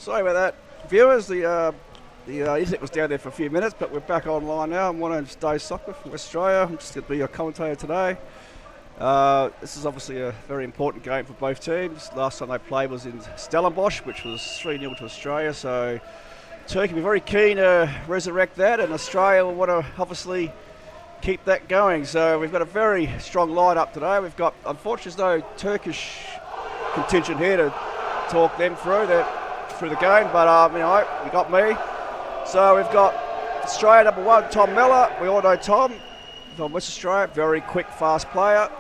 Sorry about that, viewers. The internet was down there for a few minutes, but we're back online now. I'm one of Dave Soccer from West Australia. I'm just going to be your commentator today. This is obviously a very important game for both teams. Last time they played was in Stellenbosch, which was 3-0 to Australia. So Turkey will be very keen to resurrect that, and Australia will want to obviously keep that going. So we've got a very strong lineup today. We've got, unfortunately, there's no Turkish contingent here to talk them through the game, but we got me. So we've got Australia number 1, Tom Miller. We all know Tom from West Australia, very quick, fast player.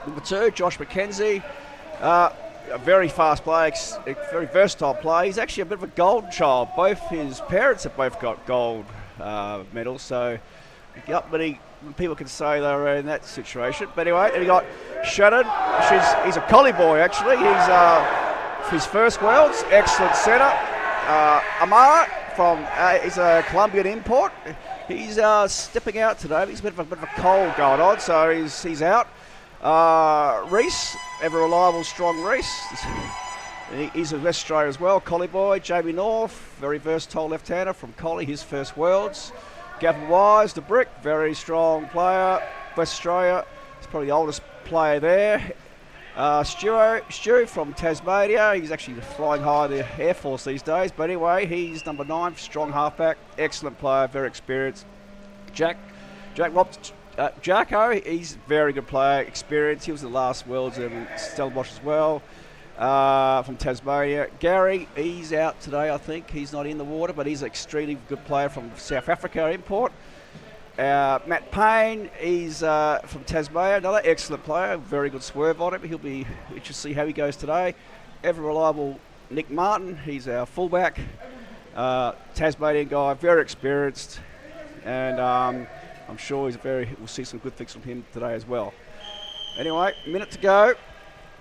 Number 2, Josh McKenzie, a very fast player, a very versatile player. He's actually a bit of a golden child. Both his parents have both got gold medals, so not many people can say they were in that situation. But anyway, and we got Shannon. He's a collie boy, actually. He's his first Worlds, excellent centre. Amar he's a Colombian import. He's stepping out today. He's a bit of a cold going on, so he's out. Reese, ever reliable, strong Reese. He's a West Australia as well. Collie boy. Jamie North, very versatile left-hander from Collie, his first Worlds. Gavin Wise, the brick, very strong player. West Australia, he's probably the oldest player there. Stu from Tasmania, he's actually flying high in the Air Force these days, but anyway, he's number 9, strong halfback, excellent player, very experienced. Jacko, he's a very good player, experienced. He was in the last Worlds in Stellenbosch as well, from Tasmania. Gary, he's out today, I think. He's not in the water, but he's an extremely good player from South Africa import. Matt Payne, he's from Tasmania, another excellent player, very good swerve on him. He'll be interested to see how he goes today. Ever reliable Nick Martin, he's our fullback, Tasmanian guy, very experienced, and I'm sure we'll see some good things from him today as well. Anyway, a minute to go.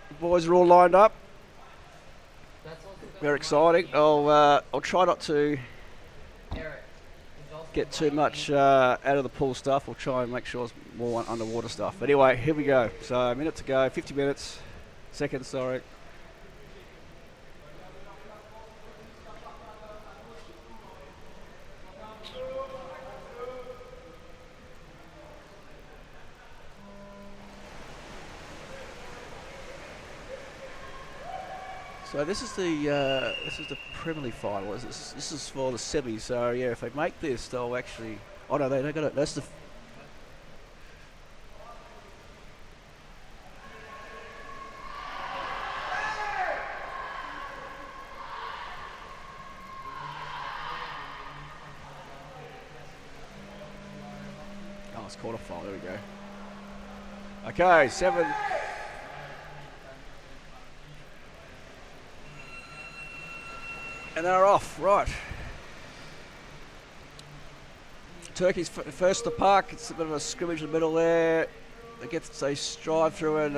The boys are all lined up. Very exciting. I'll try not to get too much out of the pool stuff. We'll try and make sure it's more underwater stuff. Anyway, here we go. So a minute to go, 50 seconds, sorry. So this is the Premier League final. This is for the semi. So yeah, if they make this, they'll actually. Oh no, they got it. That's the. Oh, it's quarterfinal. There we go. Okay, 7. And they're off, right. Turkey's first to park. It's a bit of a scrimmage in the middle there. They strive through and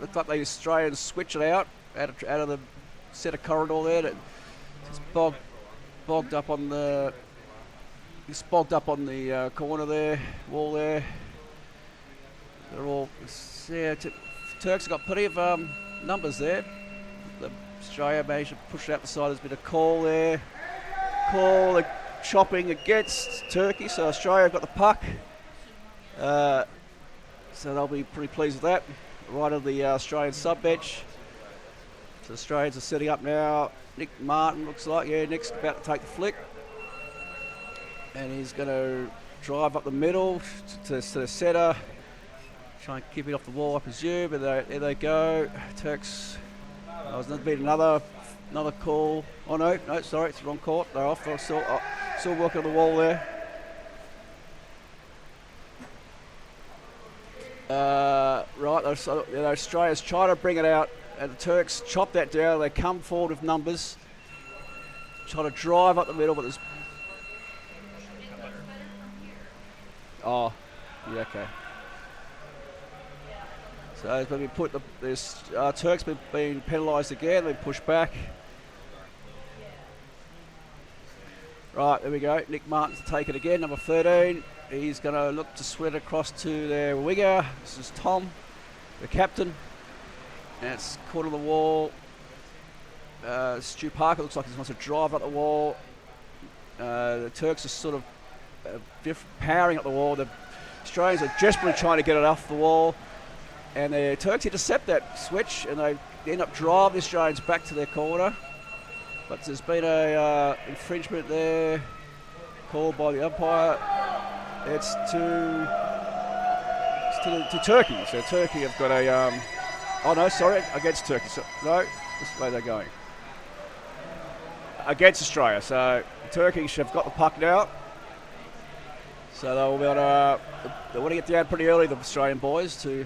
look like the Australians switch it out of the centre corridor there. It's bogged up on the corner there, wall there. They're all Turks have got plenty of numbers there. Australia managed to push it out the side. There's been a call there. Chopping against Turkey. So Australia have got the puck. So they'll be pretty pleased with that. Right on the Australian sub-bench. So the Australians are setting up now. Nick Martin looks like. Yeah, Nick's about to take the flick. And he's going to drive up the middle to the centre. Try and keep it off the wall, I presume. And there they go. Turks... there's been another call. Oh no, sorry, it's the wrong court. They're off. They're still working on the wall there. Right, Australia's trying to bring it out, and the Turks chop that down. They come forward with numbers, try to drive up the middle, but there's. Oh, yeah, okay. So it's been put. Turks been penalised again. They pushed back. Right, there we go. Nick Martin's to take it again. Number 13. He's going to look to swing across to their winger. This is Tom, the captain. And it's caught on the wall. Stu Parker looks like he wants to drive up the wall. The Turks are sort of powering up the wall. The Australians are desperately trying to get it off the wall. And the Turks intercept that switch, and they end up driving the Australians back to their corner. But there's been a infringement there called by the umpire. It's to Turkey. So Turkey have got a against Turkey. So, no, this is the way they're going. Against Australia. So Turkey have got the puck now. So they want to get down pretty early, the Australian boys, to...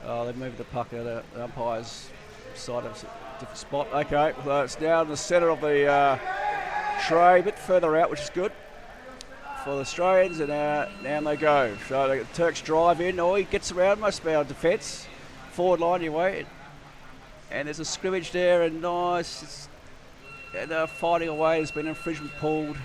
they've moved the puck out of the umpire's side of a different spot. Okay, so it's now in the centre of the tray, a bit further out, which is good for the Australians, and down they go. So the Turks drive in. He gets around most of our defence. Forward line anyway. And there's a scrimmage there, and nice. And they're fighting away. There's been an infringement pulled.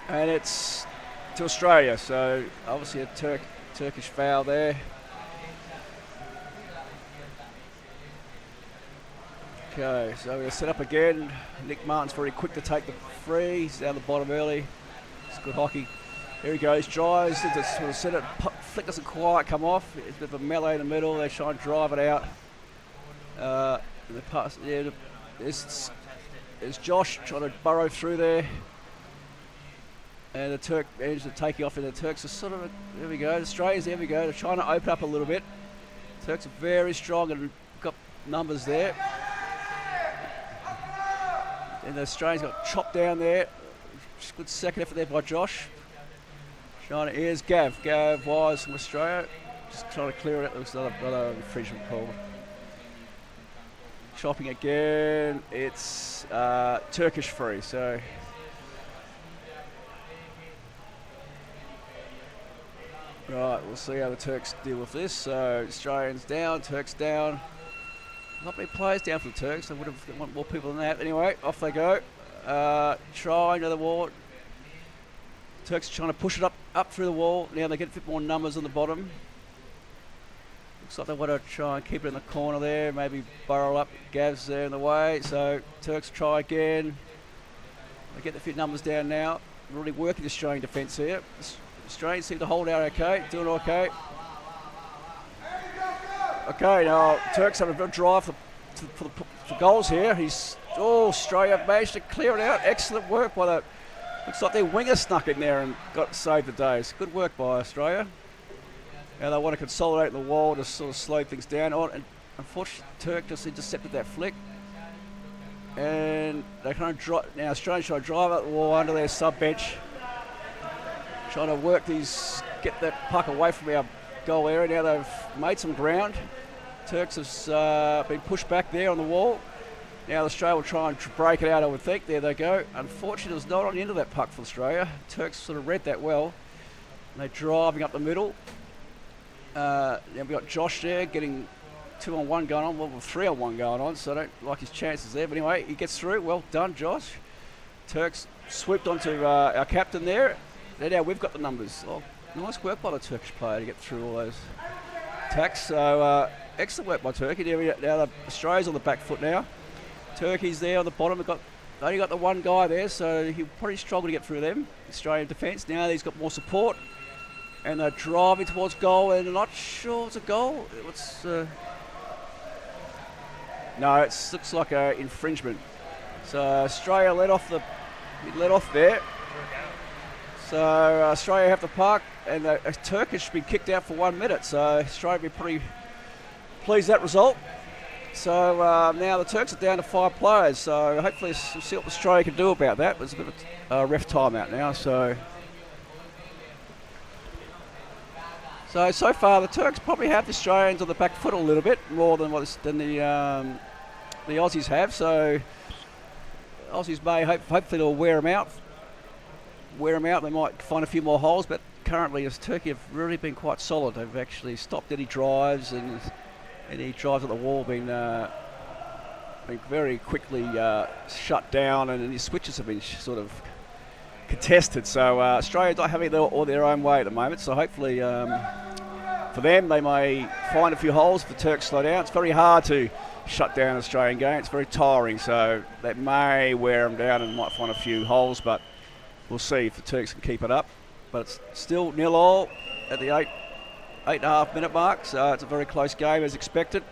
And it's to Australia, so obviously a Turkish foul there. Okay, so we're going to set up again. Nick Martin's very quick to take the free. He's down the bottom early. It's good hockey. Here he goes, drives into sort of centre. Flick doesn't quite come off. It's a bit of a melee in the middle. They try and drive it out. The pass, yeah, there's Josh trying to burrow through there. And the Turk managed to take it off, and the Turks are sort of, there we go, the Australians, there we go, they're trying to open up a little bit. The Turks are very strong and got numbers there. And the Australians got chopped down there. Good second effort there by Josh. Here's Gav. Gav Wise from Australia. Just trying to clear it. Looks like another infringement call. Chopping again. It's Turkish free, so... Right, we'll see how the Turks deal with this. So Australians down, Turks down. Not many players down for the Turks. They would have want more people than that. Anyway, off they go. Try into the wall. Turks are trying to push it up through the wall. Now they get a bit more numbers on the bottom. Looks like they want to try and keep it in the corner there. Maybe burrow up. Gav's there in the way. So Turks try again. They get a few numbers down now. Really working the Australian defence here. Australians seem to hold out okay, doing okay. Okay, now Turks have a good drive for goals here. Australia managed to clear it out. Excellent work by the... Looks like their winger snuck in there and saved the day. It's good work by Australia. Now they want to consolidate the wall to sort of slow things down. And unfortunately, Turk just intercepted that flick. And they kind of now Australians try to drive out the wall under their sub bench. Trying to work get that puck away from our goal area. Now they've made some ground. Turks have been pushed back there on the wall. Now Australia will try and break it out, I would think. There they go. Unfortunately, it was not on the end of that puck for Australia. Turks sort of read that well. And they're driving up the middle. Now we've got Josh there getting 2-on-1 going on. Well, 3-on-1 going on, so I don't like his chances there. But anyway, he gets through. Well done, Josh. Turks swooped onto our captain there. Now we've got the numbers. Oh, nice work by the Turkish player to get through all those attacks. So excellent work by Turkey. Now the Australia's on the back foot now. Turkey's there on the bottom. They only got the one guy there, so he'll probably struggle to get through them. Australian defence. Now he's got more support, and they're driving towards goal. And I'm not sure it's a goal. No, it looks like an infringement. So Australia let off there. So Australia have the puck, and the Turkish been kicked out for 1 minute. So Australia be pretty pleased with that result. So now the Turks are down to 5 players. So hopefully we'll see what Australia can do about that. There's a bit of a ref timeout now. So far the Turks probably have the Australians on the back foot a little bit more than the Aussies have. So Aussies may hopefully they'll wear them out. They might find a few more holes, but currently as Turkey have really been quite solid. They've actually stopped any drives, and any drives at the wall been very quickly shut down, and any switches have been sort of contested. So Australia not having it all their own way at the moment. So hopefully for them. They may find a few holes if the Turks slow down. It's very hard to shut down an Australian game. It's very tiring, so that may wear them down and might find a few holes, but we'll see if the Turks can keep it up. But it's still 0-0 at the 8.5 minute mark, so it's a very close game as expected.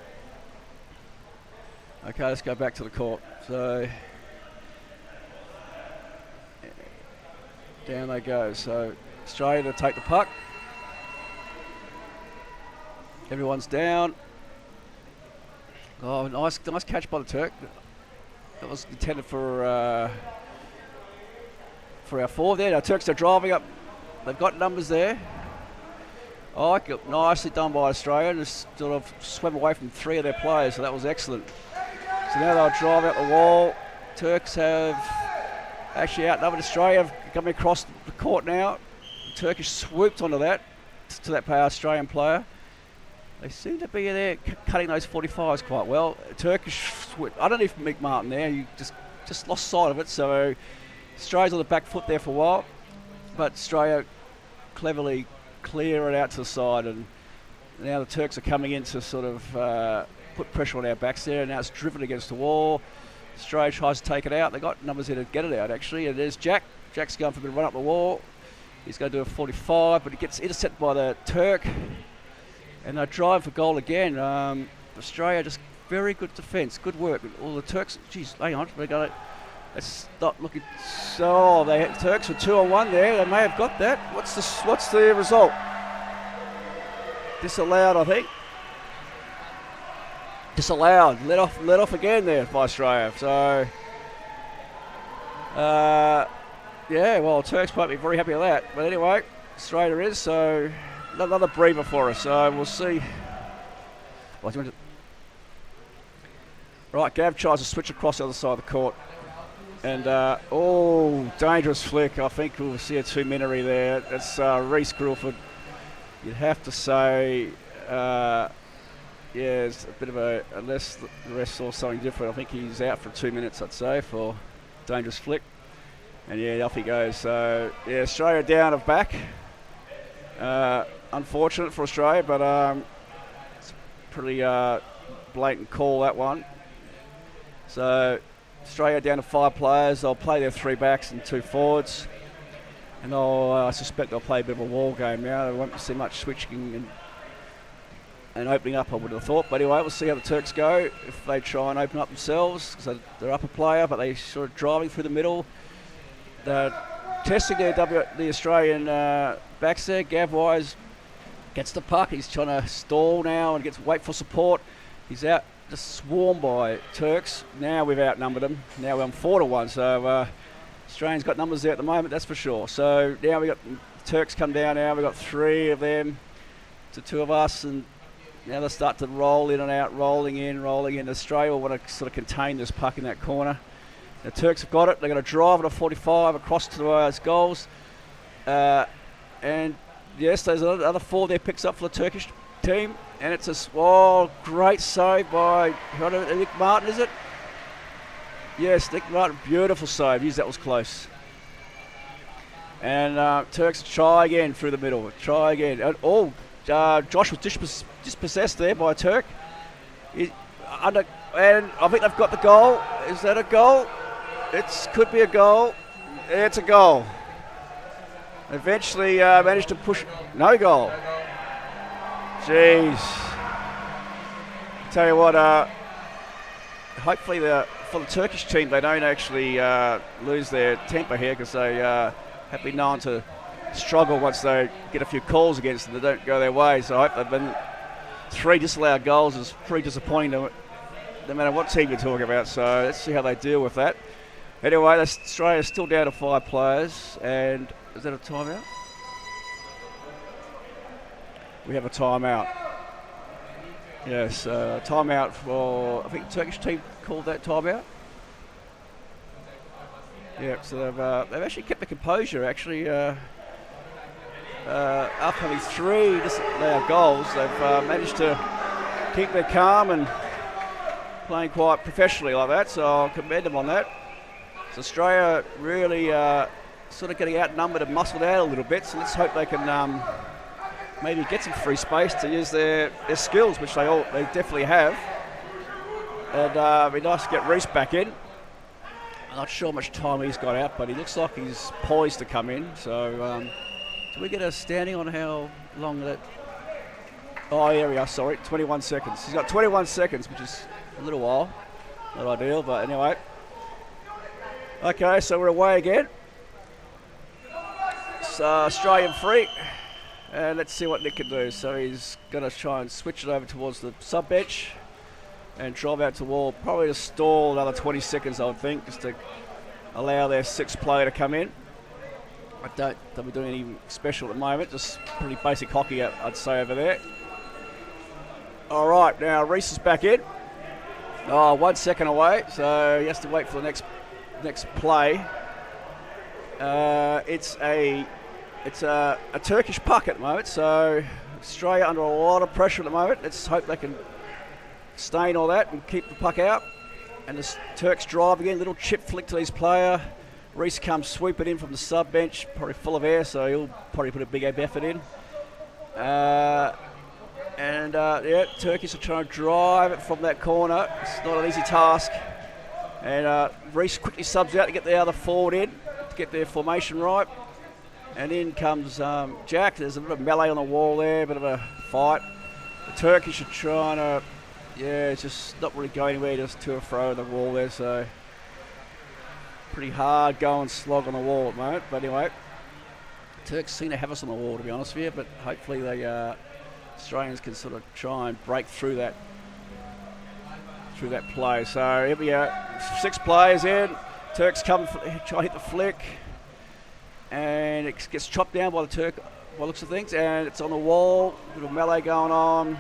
Okay, let's go back to the court. So down they go. So Australia to take the puck. Everyone's down. Oh, nice catch by the Turk. That was intended for our forward there. Our Turks are driving up. They've got numbers there. Oh, nicely done by Australia. Just sort of swam away from 3 of their players, so that was excellent. So now they'll drive out the wall. Turks have actually outnumbered Australia, coming across the court now. The Turkish swooped onto that, to that Australian player. They seem to be there cutting those 45s quite well. Turkish swoop. I don't know if Mick Martin there, you just lost sight of it. So Australia's on the back foot there for a while, but Australia cleverly clear it out to the side, and now the Turks are coming in to sort of put pressure on our backs there, and now it's driven against the wall. Australia tries to take it out. They got numbers here to get it out actually, and there's Jack. Jack's going for a bit of run up the wall. He's going to do a 45, but he gets intercepted by the Turk, and they drive for goal again. Australia just very good defence, good work. All the Turks, geez, hang on, let's stop looking. So the Turks were 2-on-1 there. They may have got that. What's the result? Disallowed, I think. Disallowed. Let off again there by Australia. So yeah, well, Turks might be very happy with that. But anyway, Australia is, so another breather for us. So we'll see. Right, Gav tries to switch across the other side of the court. And, dangerous flick. I think we'll see a 2-minute there. That's Reece Crawford. You'd have to say, it's a bit of unless the rest saw something different. I think he's out for 2 minutes, I'd say, for dangerous flick. And yeah, off he goes. So, yeah, Australia down of back. Unfortunate for Australia, but it's a pretty blatant call, that one. So Australia down to 5 players. They'll play their 3 backs and 2 forwards, and I suspect they'll play a bit of a wall game now. They won't see much switching and opening up, I would have thought. But anyway, we'll see how the Turks go if they try and open up themselves, because they're up a player, but they sort of driving through the middle. They're testing the Australian backs there. Gav Wise gets the puck. He's trying to stall now and wait for support. He's out. Just swarmed by Turks. Now we've outnumbered them. Now we're on 4-1. So Australians got numbers there at the moment, that's for sure. So now we got Turks come down now. We've got 3 of them to 2 of us, and now they start to roll in and out, rolling in. Australia will want to sort of contain this puck in that corner. The Turks have got it. They're going to drive it a 45 across to those goals. And yes, there's another 4 there picks up for the Turkish team. And it's a great save by Nick Martin, is it? Yes, Nick Martin, beautiful save. Jeez, that was close. And Turks try again through the middle. Try again. Josh was dispossessed there by a Turk. And I think they've got the goal. Is that a goal? It could be a goal. It's a goal. Eventually managed to push. No goal. Jeez. Tell you what, hopefully for the Turkish team they don't actually lose their temper here, because they have been known to struggle once they get a few calls against them that don't go their way. So I hope they've been 3 disallowed goals is pretty disappointing no matter what team you're talking about. So let's see how they deal with that. Anyway, Australia's still down to 5 players, and is that a timeout? We have a timeout. Yes, timeout for, I think the Turkish team called that timeout. Yeah, so they've actually kept the composure, actually. After having 3 disallowed goals, they've managed to keep their calm and playing quite professionally like that, so I'll commend them on that. So Australia really sort of getting outnumbered and muscled out a little bit, so let's hope they can maybe get some free space to use their skills, which they definitely have. And it'd be nice to get Reese back in. I'm not sure how much time he's got out, but he looks like he's poised to come in. So do we get a standing on how long that... Oh, here we are, sorry, 21 seconds. He's got 21 seconds, which is a little while. Not ideal, but anyway. Okay, so we're away again. It's Australian free. And let's see what Nick can do. So he's going to try and switch it over towards the sub-bench and drive out to the wall. Probably to stall another 20 seconds, I would think, just to allow their sixth player to come in. I don't think we're doing anything special at the moment, just pretty basic hockey, I'd say, over there. All right, now Reese is back in. 1 second away, so he has to wait for the next play. It's a Turkish puck at the moment, so Australia under a lot of pressure at the moment. Let's hope they can stain all that and keep the puck out. And the Turks drive again, little chip flick to his player. Reese comes swooping in from the sub bench, probably full of air, so he'll probably put a big effort in. Yeah, Turkish are trying to drive it from that corner. It's not an easy task. And Reese quickly subs out to get the other forward in, to get their formation right. And in comes Jack. There's a bit of melee on the wall there, a bit of a fight. The Turkish are trying to, it's just not really going anywhere, just to and fro on the wall there, so pretty hard going slog on the wall at the moment. But anyway, Turks seem to have us on the wall, to be honest with you, but hopefully the Australians can sort of try and break through that play. So here we are, 6 players in. Turks come, try to hit the flick, and it gets chopped down by the Turk, by looks of things, and it's on the wall. A little melee going on.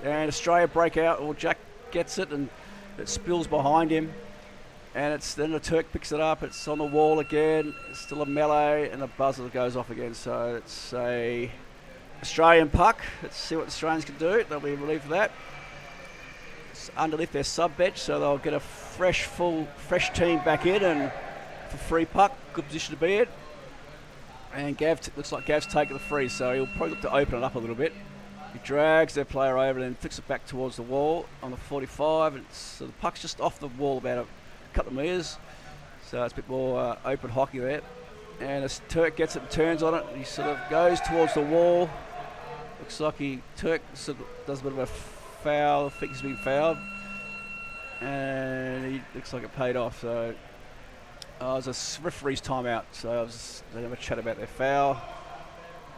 And Australia break out, or Jack gets it, and it spills behind him. And then the Turk picks it up. It's on the wall again. It's still a melee, and the buzzer goes off again. So it's a Australian puck. Let's see what the Australians can do. They'll be relieved of that. It's underneath their sub bench, so they'll get a fresh team back in, and for free puck, good position to be in. And looks like Gav's taking the free, so he'll probably look to open it up a little bit. He drags their player over and then flicks it back towards the wall on the 45. And so the puck's just off the wall about a couple of metres, so it's a bit more open hockey there. And as Turk gets it and turns on it, he sort of goes towards the wall. Looks like Turk sort of does a bit of a foul, thinks he's been fouled, and he looks like it paid off. So it was a referee's timeout, so they have a chat about their foul.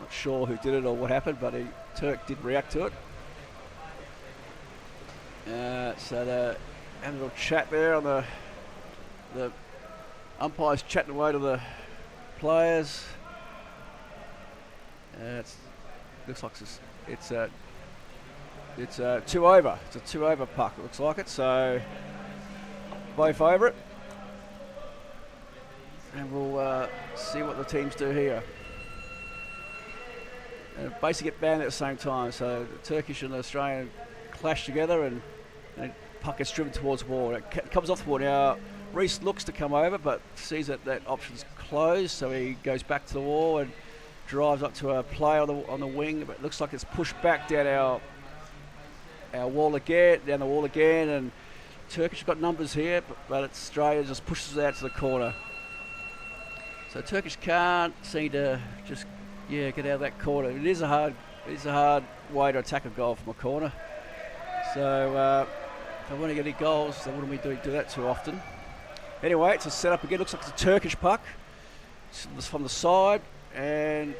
Not sure who did it or what happened, but Turk did react to it. So they had a little chat there on the umpires chatting away to the players. Looks like it's a 2 over. It's a 2 over puck. It looks like it. So both over it, and we'll see what the teams do here. And basically get banned at the same time. So the Turkish and the Australian clash together, and the puck gets driven towards the wall. It comes off the wall. Now Reese looks to come over, but sees that option's closed, so he goes back to the wall and drives up to a player on the wing. But it looks like it's pushed back down our wall again, and Turkish have got numbers here, but Australia just pushes it out to the corner. So Turkish can't seem to just get out of that corner. It is a hard way to attack a goal from a corner. So if I want to get any goals, they wouldn't be do that too often. Anyway, it's a set up again. Looks like it's a Turkish puck. It's from the side, and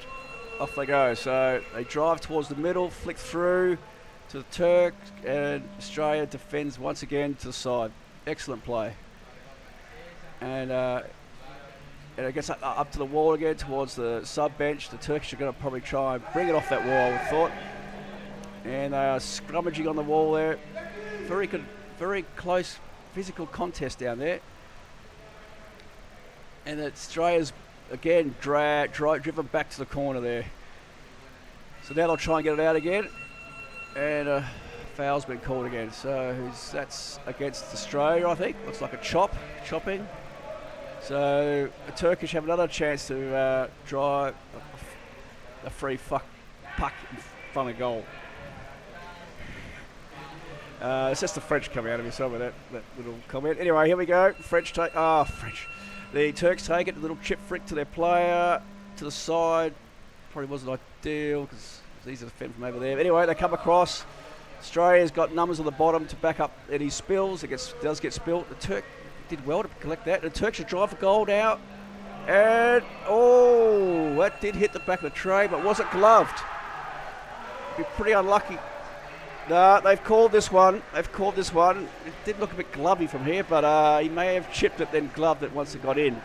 off they go. So they drive towards the middle, flick through to the Turk, and Australia defends once again to the side. Excellent play. And it gets up to the wall again towards the sub bench. The Turkish are going to probably try and bring it off that wall, I would have thought. And they are scrummaging on the wall there. Very close physical contest down there. And Australia's again driven back to the corner there. So now they'll try and get it out again. And foul's been called again. So that's against Australia, I think. Looks like a chopping. So the Turkish have another chance to drive a free puck in front of goal. It's just the French coming out of me, some of that little comment. Anyway, here we go. French. The Turks take it. A little chip flick to their player to the side. Probably wasn't ideal because it's easy to defend from over there. Anyway, they come across. Australia's got numbers on the bottom to back up any spills. It does get spilled. The Turk did well to collect that. The Turks should drive for goal now. And, that did hit the back of the tray, but wasn't gloved. Be pretty unlucky. No, they've called this one. It did look a bit glovey from here, but he may have chipped it, then gloved it once it got in.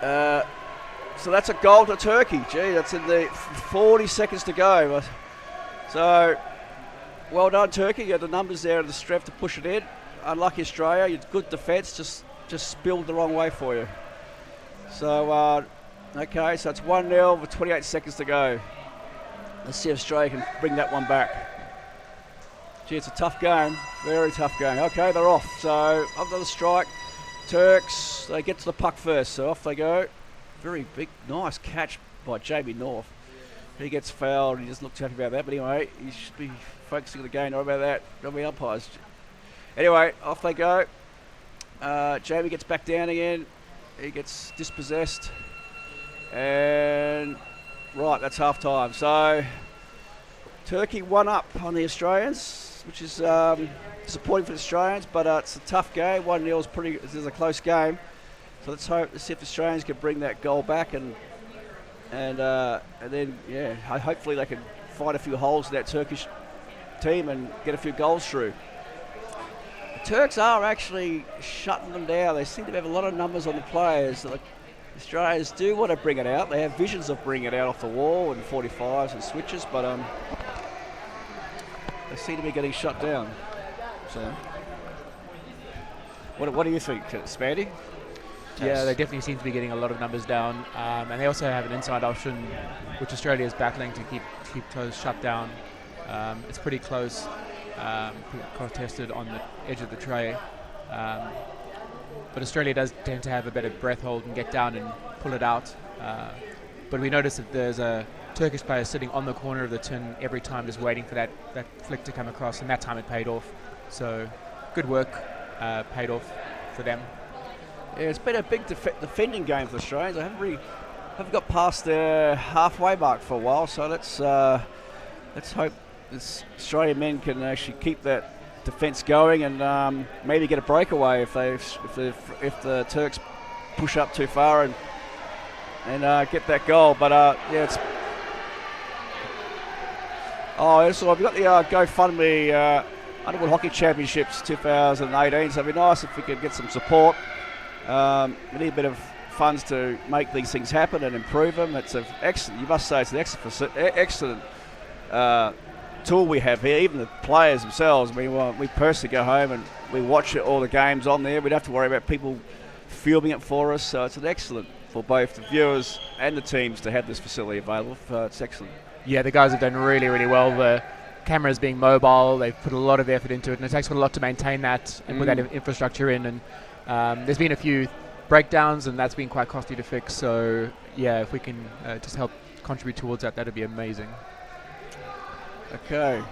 So that's a goal to Turkey. Gee, that's in the 40 seconds to go. So, well done, Turkey. You had the numbers there and the strength to push it in. Unlucky Australia. You had good defence, just spilled the wrong way for you. So, okay, so it's 1-0 with 28 seconds to go. Let's see if Australia can bring that one back. Gee, it's a tough game. Very tough game. Okay, they're off. So, under the strike. Turks, they get to the puck first, so off they go. Very big, nice catch by Jamie North. He gets fouled, he doesn't look too happy about that, but anyway, he should be focusing on the game, not about that. Not be umpires. Anyway, off they go. Jamie gets back down again. He gets dispossessed. And, right, that's half time. So, Turkey 1 up on the Australians, which is disappointing for the Australians, but it's a tough game. 1-0 is a close game. So let's see if the Australians can bring that goal back and then, yeah, hopefully they can find a few holes in that Turkish team and get a few goals through. The Turks are actually shutting them down. They seem to have a lot of numbers on the players. The Australians do want to bring it out. They have visions of bringing it out off the wall and 45s and switches, but they seem to be getting shut down. So, what do you think, Spandy? Yeah, they definitely seem to be getting a lot of numbers down, and they also have an inside option, which Australia is battling to keep toes shut down. It's pretty close, contested on the edge of the tray, but Australia does tend to have a better breath hold and get down and pull it out. But we notice that there's a Turkish player sitting on the corner of the tin every time, just waiting for that flick to come across, and that time it paid off. So good work, paid off for them. Yeah, it's been a big defending game for the Australians. I haven't got past the halfway mark for a while, so let's hope this Australian men can actually keep that defence going and maybe get a breakaway if the Turks push up too far and get that goal. But yeah, it's so we've got the GoFundMe Underwood Hockey Championships 2018. So it'd be nice if we could get some support. We need a bit of funds to make these things happen and improve them. It's an excellent. You must say it's an excellent tool we have here. Even the players themselves. We personally go home and we watch all the games on there. We don't have to worry about people filming it for us. So it's an excellent for both the viewers and the teams to have this facility available. It's excellent. Yeah, the guys have done really, really well. The cameras being mobile, they've put a lot of effort into it, and it takes a lot to maintain that and put that infrastructure in. And there's been a few breakdowns, and that's been quite costly to fix. So yeah, if we can just help contribute towards that, that'd be amazing. Okay.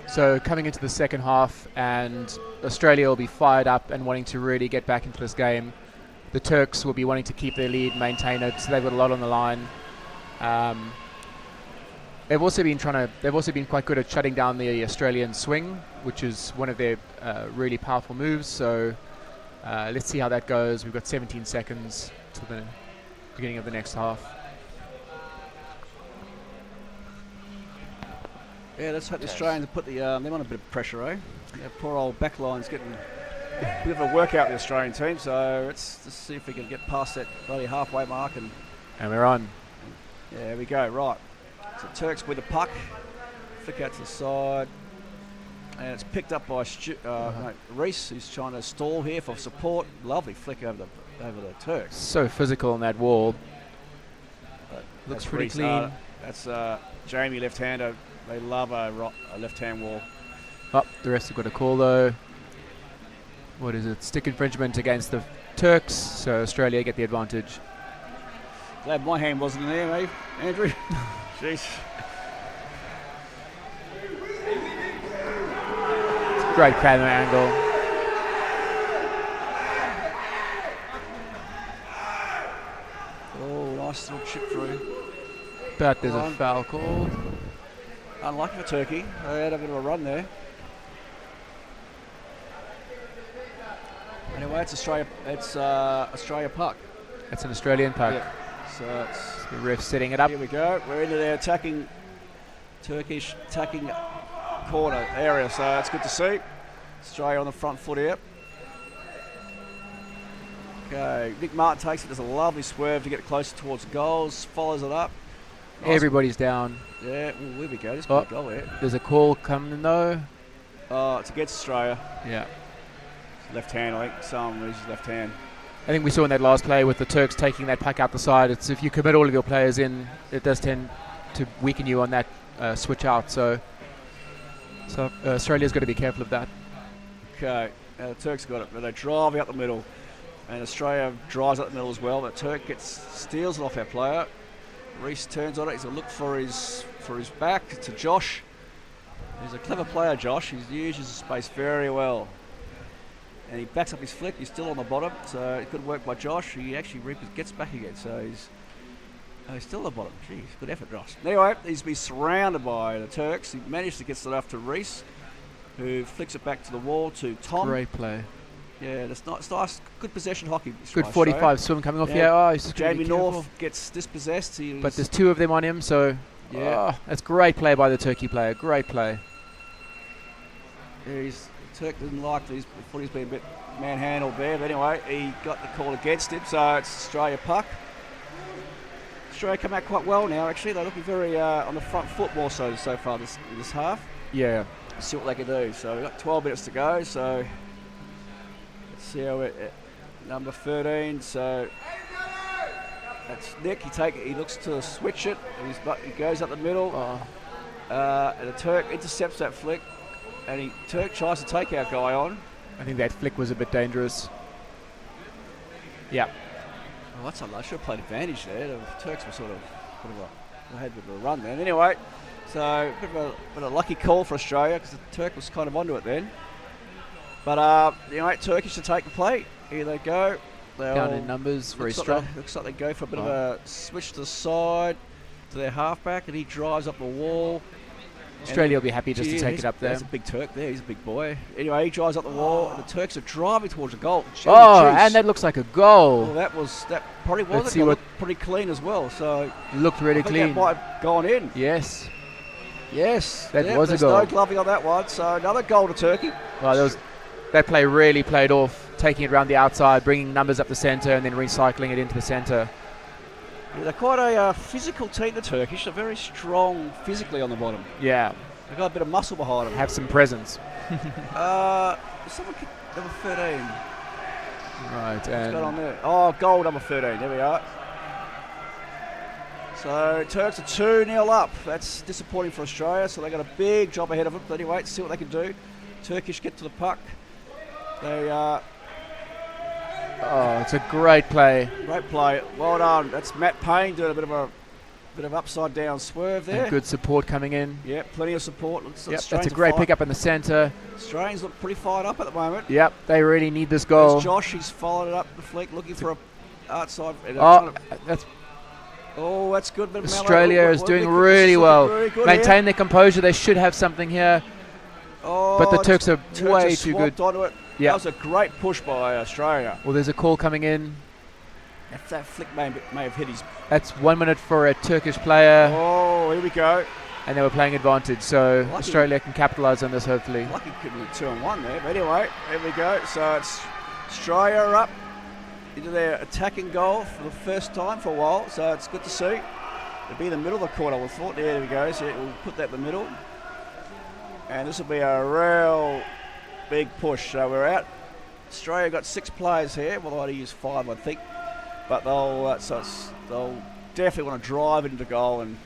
So coming into the second half, and Australia will be fired up and wanting to really get back into this game. The Turks will be wanting to keep their lead, maintain it. So they've got a lot on the line. They've also been quite good at shutting down the Australian swing, which is one of their really powerful moves. So let's see how that goes. We've got 17 seconds to the beginning of the next half. Yeah, let's hope the Australians put them on a bit of pressure, eh? Yeah, poor old backline's getting a bit of a workout, the Australian team. So let's see if we can get past that bloody halfway mark. And we're on. Yeah, there we go. Right. So Turks with the puck, flick out to the side, and it's picked up by Reese, who's trying to stall here for support. Lovely flick over the Turks. So physical on that wall. Looks pretty Reese, clean. That's Jamie, left-hander. They love a left-hand wall. The rest have got a call though. What is it? Stick infringement against the Turks, so Australia get the advantage. Glad my hand wasn't in there, mate, Andrew. Jeez. Great camera angle. Oh, nice little chip through. But there's a foul called. Unlucky for Turkey. They had a bit of a run there. Anyway, it's Australia. It's Australia puck. It's an Australian puck. Yeah. So it's The ref setting it up. here we go. We're into their attacking, Turkish attacking corner area. So it's good to see. Australia on the front foot here. Okay, Nick Martin takes it. Does a lovely swerve to get closer towards the goals. Follows it up. Nice. Everybody's down. Yeah, well, there we go. Just got a goal here. There's a call coming though. Oh, it's against Australia. Yeah. Left hand, I think. Someone uses left hand. I think we saw in that last play with the Turks taking that puck out the side. It's if you commit all of your players in, it does tend to weaken you on that switch out. So Australia's got to be careful of that. Okay, the Turks got it, but they're driving up the middle, and Australia drives up the middle as well. But Turk steals it off our player. Reese turns on it. He's going to look for his back to Josh. He's a clever player, Josh. He uses the space very well. And he backs up his flick. He's still on the bottom, so good work by Josh. He actually gets back again, so he's still on the bottom. Jeez, good effort, Josh. Anyway, he's been surrounded by the Turks. He managed to get it off to Reese, who flicks it back to the wall to Tom. Great play. Yeah, it's nice. Good possession hockey. Good 45 swim coming off here. Oh, he's just Jamie North gets dispossessed. But there's two of them on him, so yeah, that's great play by the Turkey player. Great play. Yeah, Turk didn't like these. Thought he's been a bit manhandled there, but anyway, he got the call against him. So it's Australia puck. Australia come out quite well now. Actually, they're looking very on the front foot more so far this half. Yeah. Let's see what they can do. So we've got 12 minutes to go. So let's see how it. Number 13. So that's Nick. He looks to switch it. And he goes up the middle. And the Turk intercepts that flick. And Turk tries to take our guy on. I think that flick was a bit dangerous. Yeah. Well, that's unlucky. Should have played advantage there. The Turks were sort of they had a bit of a run then. Anyway, so a bit of a lucky call for Australia because the Turk was kind of onto it then. But Turkish to take the play. Here they go. Down in numbers, very strong. Looks like they go for a bit of a switch to the side to their halfback, and he drives up the wall. Australia will be happy just to take it up there. There's a big Turk there. He's a big boy. Anyway, he drives up the wall, and the Turks are driving towards the goal. And that looks like a goal. Well, that probably was. Let's see what. Pretty clean as well. So looked really clean. That might have gone in. Yes. That was a goal. There's no gloving on that one. So another goal to Turkey. Well, that play really played off, taking it around the outside, bringing numbers up the centre, and then recycling it into the centre. Yeah, they're quite a physical team, the Turkish. They're very strong physically on the bottom. Yeah. They've got a bit of muscle behind them. Have some presence. Someone kicked number 13. Right. What's going on there? Oh, goal number 13. There we are. So Turks are 2-0 up. That's disappointing for Australia. So they've got a big job ahead of them. But anyway, let's see what they can do. Turkish get to the puck. It's a great play. Great play. Well done. That's Matt Payne doing a bit of upside down swerve there. And good support coming in. Yeah, plenty of support. That's a great pickup in the centre. Australians look pretty fired up at the moment. Yep, they really need this goal. There's Josh, he's followed it up the flick, looking for a outside. That's good. Australia is doing really well. Maintain their composure. They should have something here. But the Turks are way too good. Onto it. Yeah. That was a great push by Australia. Well, there's a call coming in. That flick may have hit his. That's 1 minute for a Turkish player. Oh, here we go. And they were playing advantage, so Australia can capitalise on this, hopefully. Lucky couldn't be 2-1 there. But anyway, here we go. So it's Australia up into their attacking goal for the first time for a while. So it's good to see. It'll be in the middle of the court, I would have thought. There we go. So we'll put that in the middle. And this will be a real big push. So we're out. Australia got 6 players here. Well, they only use 5, I think. But they'll definitely want to drive it into goal and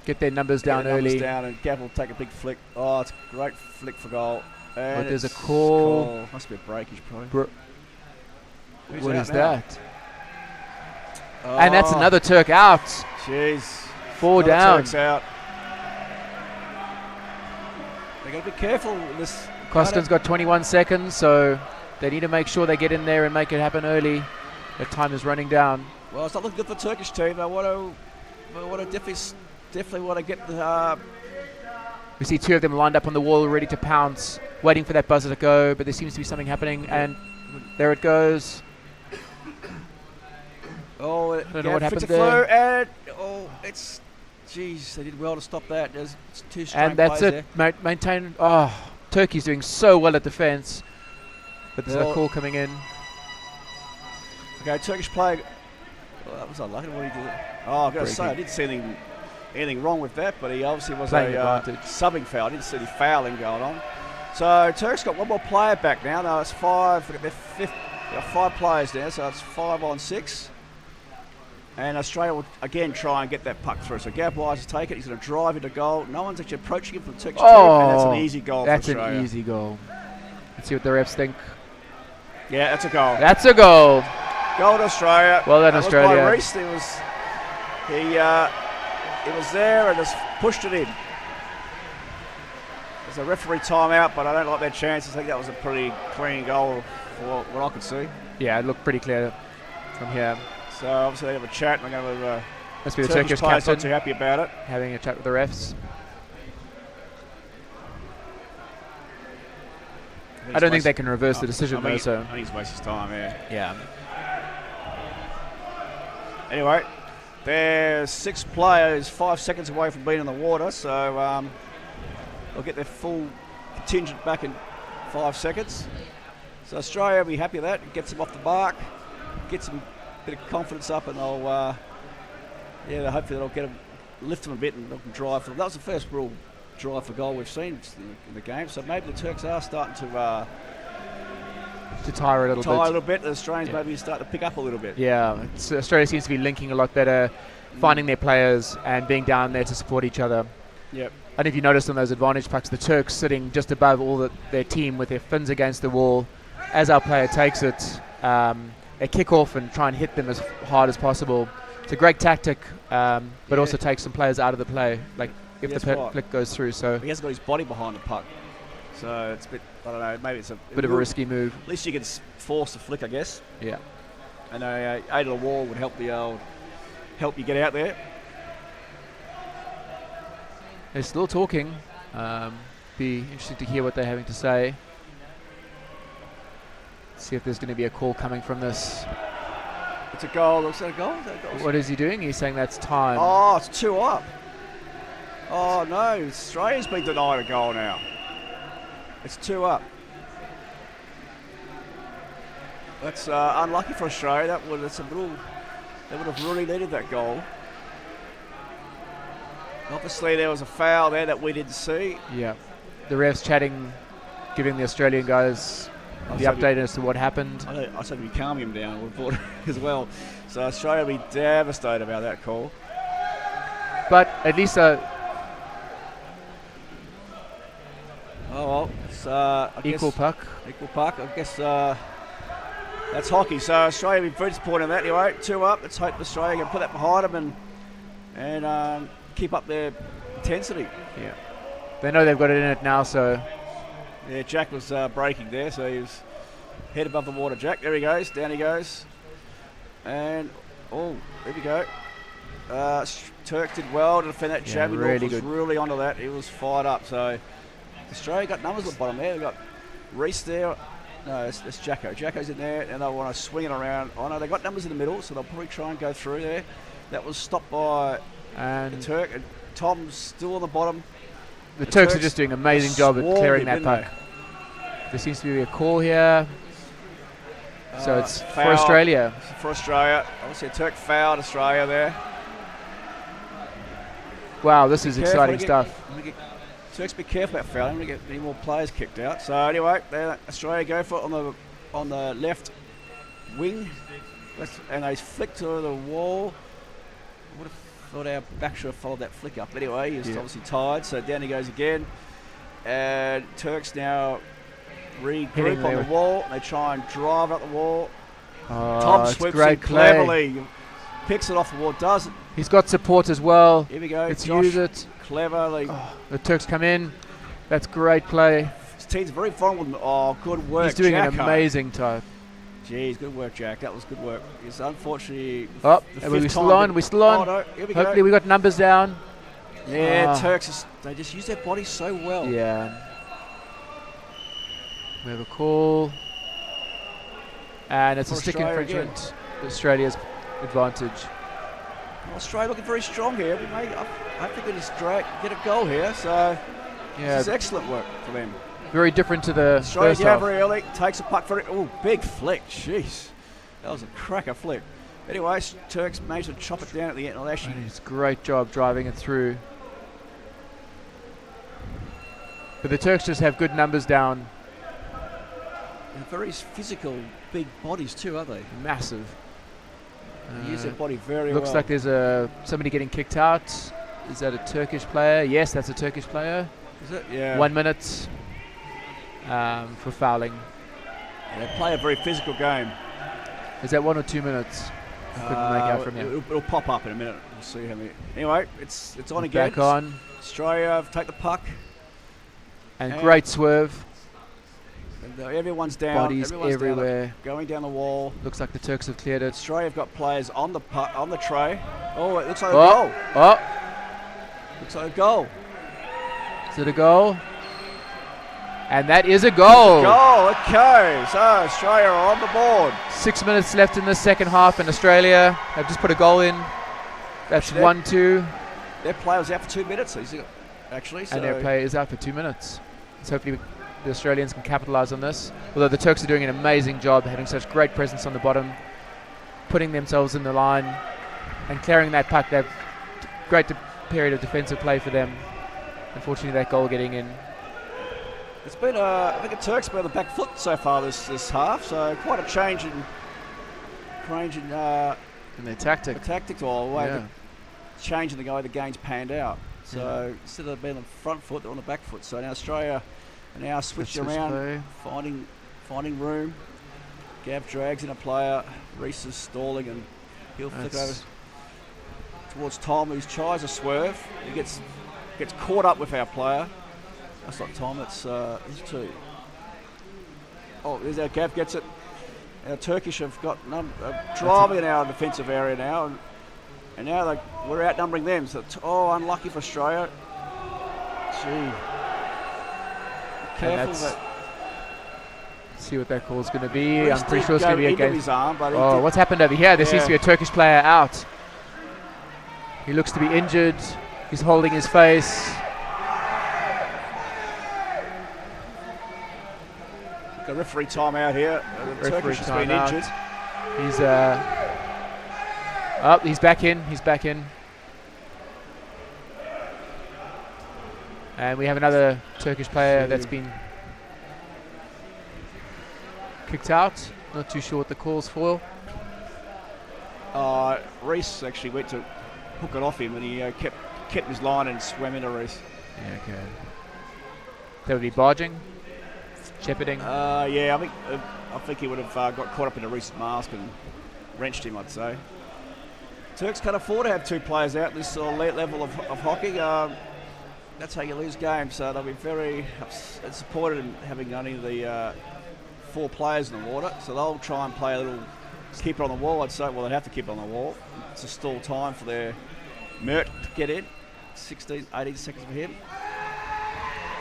get their numbers down early. And Gav will take a big flick. Oh, it's a great flick for goal. And there's a call. Must be a breakage, probably. What is that? And that's another Turk out. Jeez. 4 Another down. Turk's out. They got to be careful with this. Costin's got 21 seconds, so they need to make sure they get in there and make it happen early. The time is running down. Well, it's not looking good for the Turkish team. They want to definitely want to get the. We see 2 of them lined up on the wall, ready to pounce, waiting for that buzzer to go, but there seems to be something happening, and there it goes. Oh, I don't know what happened there. Flow and it's. Jeez, they did well to stop that. There's 2 straight And that's plays it. Maintain. Oh, Turkey's doing so well at defence, but there's a call coming in. Okay, Turkish player. Well, that was unlucky. What did he do? Oh, I've got to say, I didn't see anything wrong with that, but he obviously was a subbing foul. I didn't see any fouling going on. So Turk's got 1 more player back now. No, it's 5. They're 5 players now, so it's 5 on 6. And Australia will again try and get that puck through. So Gab Wise will take it. He's going to drive into goal. No one's actually approaching him from the Turkish team, and that's an easy goal for Australia. That's an easy goal. Let's see what the refs think. Yeah, that's a goal. That's a goal. Goal to Australia. Well done, that Australia. Was by Reece. He was there and just pushed it in. There's a referee timeout, but I don't like their chances. I think that was a pretty clean goal for what I could see. Yeah, it looked pretty clear from here. So obviously they have a chat. And they're going to. Must be the Turkish captain. Not too happy about it. Having a chat with the refs. I don't think they can reverse the decision though. So I think he's wasting his time. Yeah. Anyway, there's 6 players 5 seconds away from being in the water, so they'll get their full contingent back in 5 seconds. So Australia will be happy with that. It gets them off the mark, gets them a bit of confidence up, and they'll hopefully that'll get them, lift them a bit, and they can drive for them. That was the first real drive for goal we've seen in the game. So maybe the Turks are starting to tire a little bit. The Australians maybe start to pick up a little bit. Yeah, Australia seems to be linking a lot better, finding their players and being down there to support each other. Yep. And if you notice on those advantage pucks, the Turks sitting just above their team with their fins against the wall. As our player takes it, they kick off and try and hit them as hard as possible. It's a great tactic, but also takes some players out of the play, like if the flick goes through. So he hasn't got his body behind the puck, so it's a bit, I don't know, maybe it's a bit of a risky move. At least you can force the flick, I guess. Yeah. And a to the wall would help help you get out there. They're still talking. Be interesting to hear what they're having to say. See if there's going to be a call coming from this. It's a goal. Looks like a goal. What is he doing? He's saying that's time. Oh, it's 2 up. Oh no, Australia's been denied a goal now. It's 2 up. That's unlucky for Australia. They would have really needed that goal. Obviously, there was a foul there that we didn't see. Yeah, the refs chatting, giving the Australian guys the update as to what happened. I said we calm him down as well. So Australia will be devastated about that call. But at least it's equal puck. Equal puck. I guess that's hockey. So Australia will be very disappointed in that anyway. 2 up. Let's hope Australia can put that behind them and keep up their intensity. Yeah. They know they've got it in it now, so. Yeah, Jack was breaking there, so he was head above the water. Jack, there he goes. Down he goes. And, there we go. Turk did well to defend that jab. He was really onto that. He was fired up. So Australia got numbers at the bottom there. They've got Reece there. No, it's Jacko. Jacko's in there, and they want to swing it around. Oh, no, they got numbers in the middle, so they'll probably try and go through there. That was stopped by the Turk, and Tom's still on the bottom. The Turks are just doing an amazing job at clearing that puck. There seems to be a call here. So it's for Australia. For Australia. Obviously a Turk fouled Australia there. Wow, this is exciting stuff. Turks be careful about fouling. We're going to get any more players kicked out. So anyway, Australia go for it on the left wing. And they flick to the wall. I would have thought our back should have followed that flick up. Anyway, he's obviously tired, so down he goes again. And Turks now regroup on the wall. They try and drive up the wall. Tom sweeps in cleverly. Picks it off the wall, does it. He's got support as well. Here we go. Let's Josh, use it. cleverly. The Turks come in. That's great play. His team's very vulnerable. Oh, good work, He's doing Jacko. an amazing type. Jeez, good work, Jack. That was good work. It's unfortunately. Oh, the we're fifth still time on. We're still on. Oh, no, here we Hopefully go. we got numbers down. Yeah, Turks, they just use their bodies so well. Yeah. We have a call. And it's For a stick Australia infringement. Australia's advantage. Australia looking very strong here. I think they just get a goal here. So Yeah, this is excellent work for them. very different to the Australia first down half. very early, takes a puck for it. Oh, big flick. Jeez. That was a cracker flick. Anyway, Turks managed to chop it down at the end. Actually, And it's a great job driving it through. But the Turks just have good numbers down. they're very physical, big bodies too, aren't they? Massive. They use their body very well. Looks like there's somebody getting kicked out. Is that a Turkish player? Yes, that's a Turkish player. Is it? Yeah. 1 minute for fouling. They play a very physical game. Is that 1 or 2 minutes? I couldn't make out from here. It'll pop up in a minute. We'll see how many. Anyway, it's on again. Back on. Australia take the puck. And great swerve. And everyone's down. Bodies everyone's everywhere. Down, going down the wall. Looks like the Turks have cleared it. Australia have got players on the on the tray. Oh, it looks like a Oh, goal. oh, Looks like a goal. is it a goal? And that is a goal. Goal. Okay. So Australia are on the board. 6 minutes left in the second half, and Australia have just put a goal in. That's Actually, 1-2. Their player was out for 2 minutes. Actually, so And their player is out for 2 minutes. So hopefully the Australians can capitalise on this. Although the Turks are doing an amazing job, having such great presence on the bottom, putting themselves in the line and clearing that puck. They've great period of defensive play for them. Unfortunately, that goal getting in. it's been I think the Turks been on the back foot so far this half. So quite a change in In their tactic. the tactics or way Yeah. of changing the way the game's panned out. So instead of being on the front foot, they're on the back foot. So now Australia are now switching Switch around, play. finding room. Gav drags in a player. Reese is stalling and he'll flick over towards Tom, who tries a swerve. He gets caught up with our player. That's not Tom, it's his two. Oh, there's our Gav gets it. Our Turkish have got driving in our defensive area now, and now we're outnumbering them. So unlucky for Australia. Gee, careful that. See what that call's going to be. Reece I'm pretty did sure it's go going to be into against. his arm, but he Oh, did- what's happened over here? There seems to be a Turkish player out. He looks to be injured. He's holding his face. a referee timeout here. The Referee Turkish has been timeout. injured. He's back in. He's back in. And we have another Turkish player that's been kicked out. Not too sure what the call's for. Reese actually went to hook it off him, and he kept his line and swam into Reese. Yeah, okay. That would be barging, shepherding. Yeah, I think he would have got caught up in a Reese's mask and wrenched him, I'd say. Turks can't afford to have two players out this elite level of hockey. That's how you lose games. So they'll be very supported in having only the 4 players in the water. So they'll try and play a little, keep it on the wall, I'd say. Well, they'd have to keep it on the wall. It's a stall time for their Mert to get in. 16, 18 seconds for him.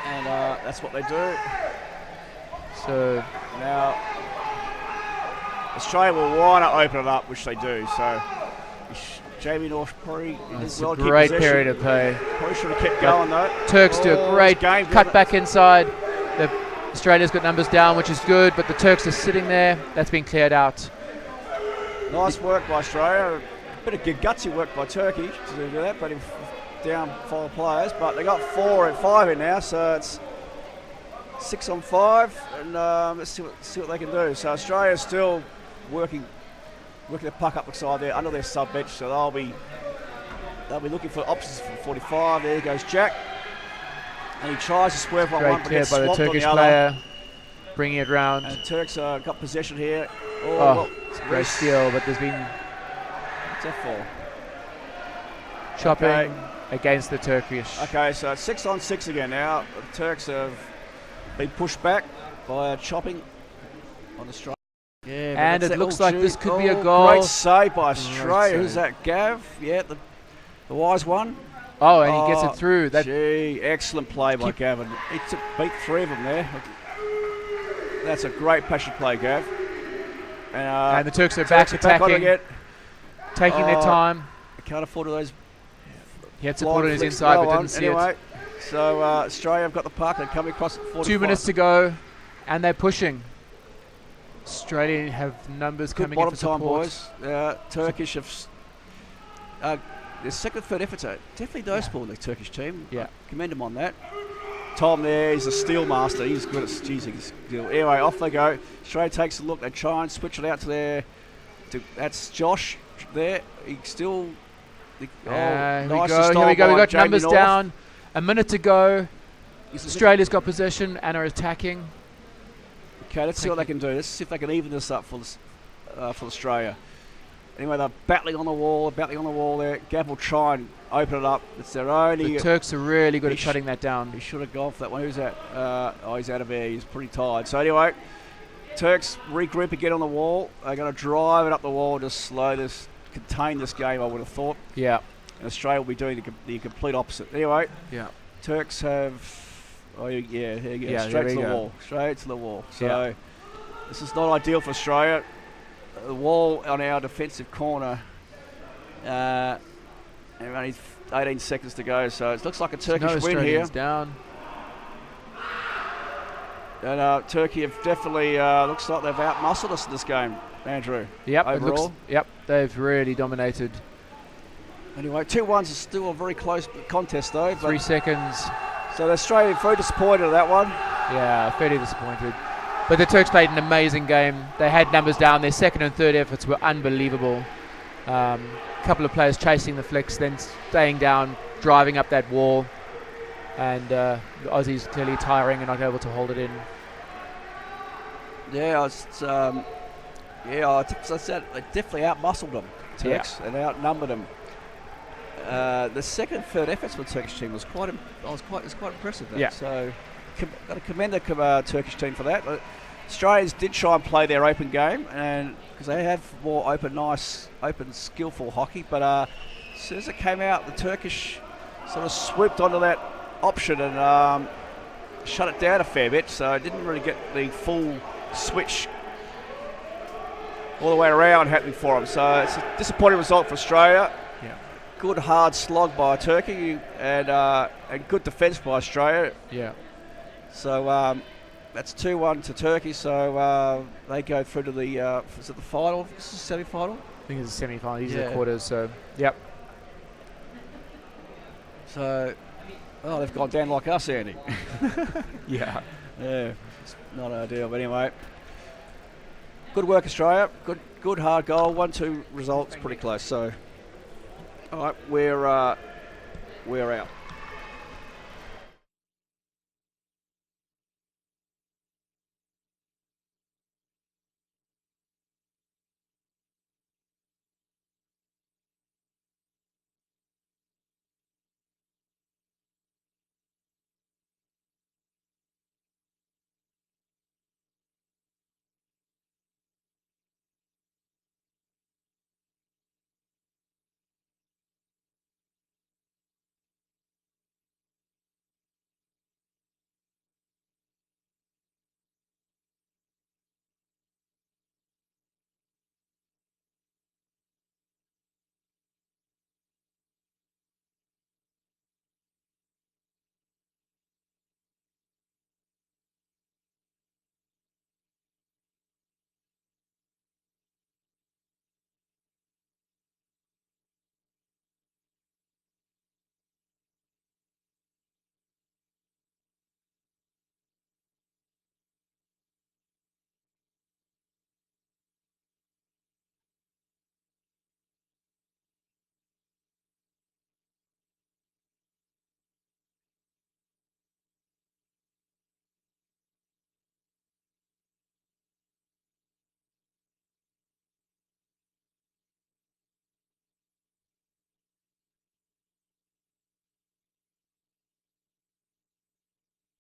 And that's what they do. So Now, Australia will want to open it up, which they do. So, Jamie North probably did it's well a to keep great possession. period of play. Probably should have kept going though. Turks do a great game, cut back inside. Australia's got numbers down, which is good, but the Turks are sitting there. That's been cleared out. Nice work by Australia. A bit of gutsy work by Turkey to do that, but down 5 players. But they got 4 and 5 in now, so it's 6 on 5, and let's see what they can do. So Australia's still working the puck up the side there under their sub bench, so they'll be looking for options for 45. There goes Jack, and he tries to swerve on Great one, but clear gets by the swamped on Turkish the other. player, bringing it round. And Turks got possession here. It's a great steal, but there's been What's that for? Chopping against the Turkish. Okay, so it's 6-on-6 again now. The Turks have been pushed back by a chopping on Australia. Yeah, and it looks like this could be a goal. Great save by Australia. Who's that? Gav? Yeah, the wise one. Oh, and he gets it through. Excellent play by Gavin. He beat 3 of them there. That's a great passion play, Gav. And the Turks are back attacking, taking their time. Can't afford those. He had support on his inside, but didn't see it. So Australia have got the puck. They're coming across at 45. 2 minutes to go, and they're pushing. Australia have numbers coming in for support. Boys. Turkish have their second, third efforts are definitely noticeable in the Turkish team. Yeah, commend them on that. Tom there, he's a steel master. He's good at using steel. Anyway, off they go. Australia takes a look. They try and switch it out to their. That's Josh there. He still. Here we go. We got Jamie numbers North. down. A minute to go. Australia's got possession and are attacking. Okay, let's see what they can do. Let's see if they can even this up for Australia. Anyway, they're battling on the wall there. Gav will try and open it up. It's their own. The Turks are really good at shutting that down. He should have gone for that one. Who's that? He's out of air. He's pretty tired. So anyway, Turks regroup again on the wall. They're going to drive it up the wall to slow this, contain this game, I would have thought. Yeah. And Australia will be doing the complete opposite. Anyway, yeah. Turks have... Oh, yeah, here you go. Yeah, Straight to the wall. Straight to the wall. So yeah. This is not ideal for Australia. The wall on our defensive corner. And only 18 seconds to go, so it looks like a Turkish win here. Down. And Turkey have definitely looks like they've outmuscled us in this game, Andrew. Yep, overall. They've really dominated. Anyway, 2-1's is still a very close contest though. 3 seconds. So the Australian very disappointed at that one. Yeah, fairly disappointed. But the Turks played an amazing game. They had numbers down. Their second and third efforts were unbelievable. A couple of players chasing the flicks, then staying down, driving up that wall. And the Aussies clearly tiring and not able to hold it in. Yeah, I think I said they definitely outmuscled them, Turks, and outnumbered them. The second, third efforts for the Turkish team was quite impressive. Yeah. So, got to commend the Turkish team for that. Australians did try and play their open game, and because they have more open, skillful hockey. But as soon as it came out, the Turkish sort of swooped onto that option and shut it down a fair bit. So it didn't really get the full switch all the way around happening for them. So it's a disappointing result for Australia. Yeah. Good hard slog by Turkey and good defence by Australia. Yeah. So that's 2-1 to Turkey. So they go through to the is it the final? This is semi-final. I think it's a semi-final. These are the quarters. So yep. So they've gone down like us, Andy. Yeah. Yeah. It's not ideal, but anyway. Good work, Australia. Good hard goal. 1-2 results, pretty close. So, all right, we're out.